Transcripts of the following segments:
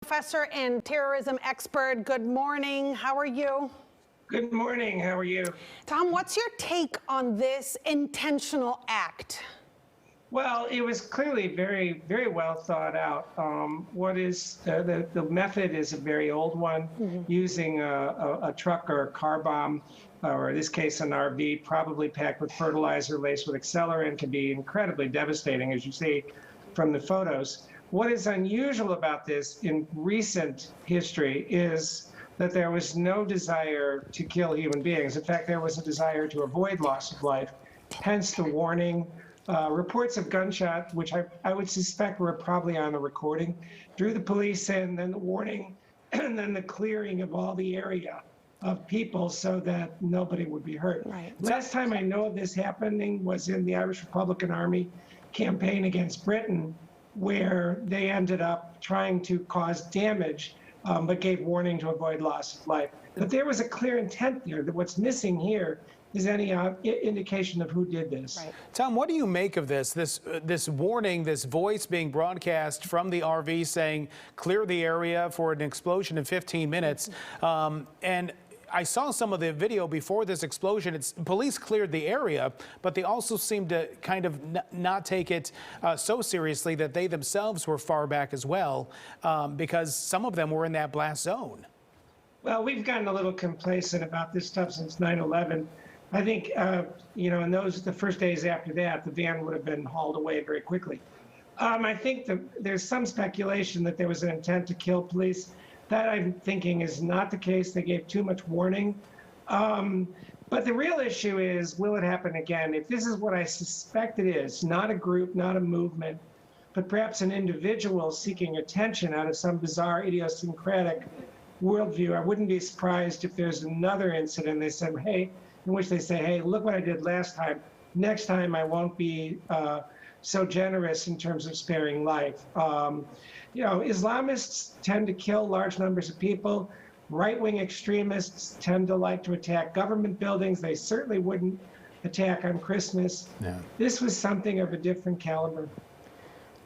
Professor and terrorism expert. Good morning. How are you? Good morning. How are you? Tom, what's your take on this intentional act? Well, it was clearly very, very well thought out. What is the method is a very old one, using a truck or a car bomb, or in this case, an RV, probably packed with fertilizer laced with accelerant, can be incredibly devastating, as you see from the photos. What is unusual about this in recent history is that there was no desire to kill human beings. In fact, there was a desire to avoid loss of life, hence the warning. Reports of gunshot, which I would suspect were probably on the recording, drew the police in, then the warning, and then the clearing of all the area of people so that nobody would be hurt. Right. Last time I know of this happening was in the Irish Republican Army campaign against Britain, where they ended up trying to cause damage, but gave warning to avoid loss of life. But there was a clear intent there. That what's missing here is any indication of who did this. Right. Tom, what do you make of this warning, this voice being broadcast from the RV saying, clear the area for an explosion in 15 minutes? And I saw some of the video before this explosion. Police cleared the area, but they also seemed to kind of not take it so seriously that they themselves were far back as well, because some of them were in that blast zone. Well, we've gotten a little complacent about this stuff since 9/11. I think, in the first days after that, the van would have been hauled away very quickly. I think there's some speculation that there was an intent to kill police. That, I'm thinking, is not the case. They gave too much warning. But the real issue is, will it happen again? If this is what I suspect it is, not a group, not a movement, but perhaps an individual seeking attention out of some bizarre idiosyncratic worldview, I wouldn't be surprised if there's another incident in which they say, hey, look what I did last time. Next time I won't be so generous in terms of sparing life. Islamists tend to kill large numbers of people. Right-wing extremists tend to like to attack government buildings. They certainly wouldn't attack on Christmas. Yeah. This was something of a different caliber.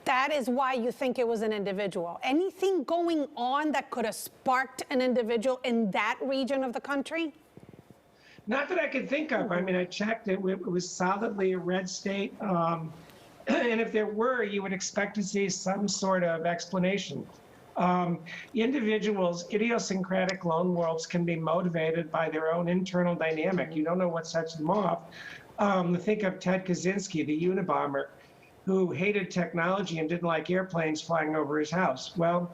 That is why you think it was an individual. Anything going on that could have sparked an individual in that region of the country? Not that I could think of. I mean, I checked it. It was solidly a red state. And if there were, you would expect to see some sort of explanation. Individuals, idiosyncratic lone wolves, can be motivated by their own internal dynamic. You don't know what sets them off. Think of Ted Kaczynski, the Unabomber, who hated technology and didn't like airplanes flying over his house. Well,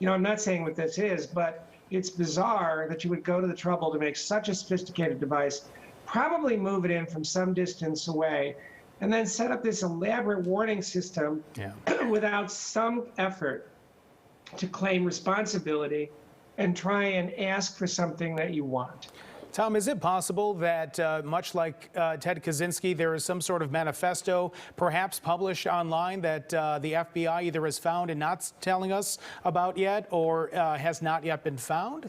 I'm not saying what this is, but it's bizarre that you would go to the trouble to make such a sophisticated device, probably move it in from some distance away, and then set up this elaborate warning system without some effort to claim responsibility and try and ask for something that you want. Tom, is it possible that, much like Ted Kaczynski, there is some sort of manifesto perhaps published online that the FBI either has found and not telling us about yet, or has not yet been found?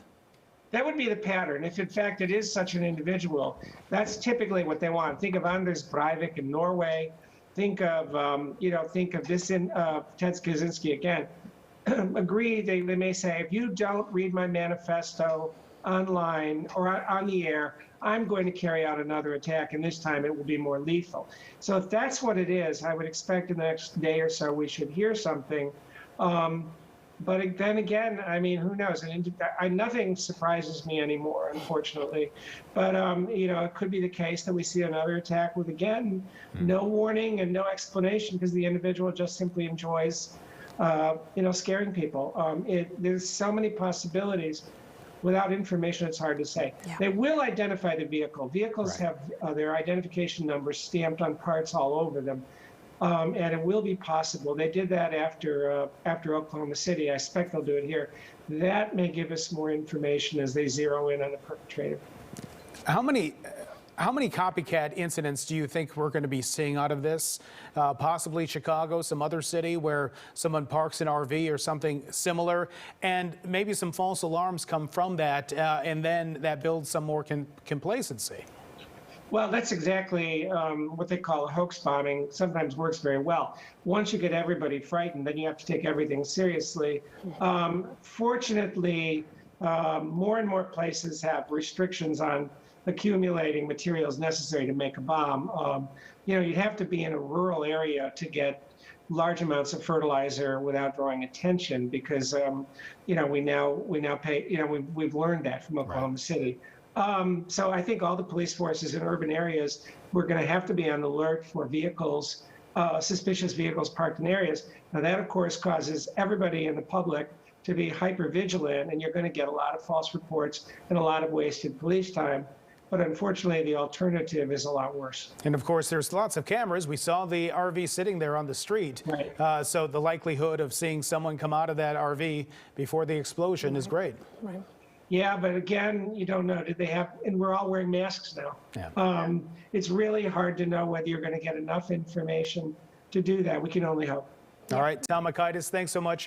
That would be the pattern. If, in fact, it is such an individual, that's typically what they want. Think of Anders Breivik in Norway. Think of, this in Ted Kaczynski again. Agree, they may say, if you don't read my manifesto online or on the air, I'm going to carry out another attack, and this time it will be more lethal. So if that's what it is, I would expect in the next day or so we should hear something. But then again, I mean, who knows? Nothing surprises me anymore, unfortunately. But, it could be the case that we see another attack with, again, no warning and no explanation, because the individual just simply enjoys, scaring people. There's so many possibilities. Without information, it's hard to say. Yeah. They will identify the vehicle. Vehicles have their identification numbers stamped on parts all over them. And it will be possible. They did that after Oklahoma City. I expect they'll do it here. That may give us more information as they zero in on the perpetrator. How many copycat incidents do you think we're going to be seeing out of this? Possibly Chicago, some other city where someone parks an RV or something similar, and maybe some false alarms come from that, and then that builds some more complacency. Well, that's exactly what they call a hoax bombing. Sometimes works very well. Once you get everybody frightened, then you have to take everything seriously. Fortunately, more and more places have restrictions on accumulating materials necessary to make a bomb. You'd have to be in a rural area to get large amounts of fertilizer without drawing attention because, we now pay, we've learned that from Oklahoma City. So I think all the police forces in urban areas, we're going to have to be on alert for vehicles, suspicious vehicles parked in areas. Now that, of course, causes everybody in the public to be hyper vigilant, and you're going to get a lot of false reports and a lot of wasted police time. But unfortunately, the alternative is a lot worse. And of course, there's lots of cameras. We saw the RV sitting there on the street. Right. So the likelihood of seeing someone come out of that RV before the explosion is great. Right. Yeah, but again, you don't know. Did they have? And we're all wearing masks now. Yeah. It's really hard to know whether you're going to get enough information to do that. We can only hope. All right, Tom Makaitis, thanks so much.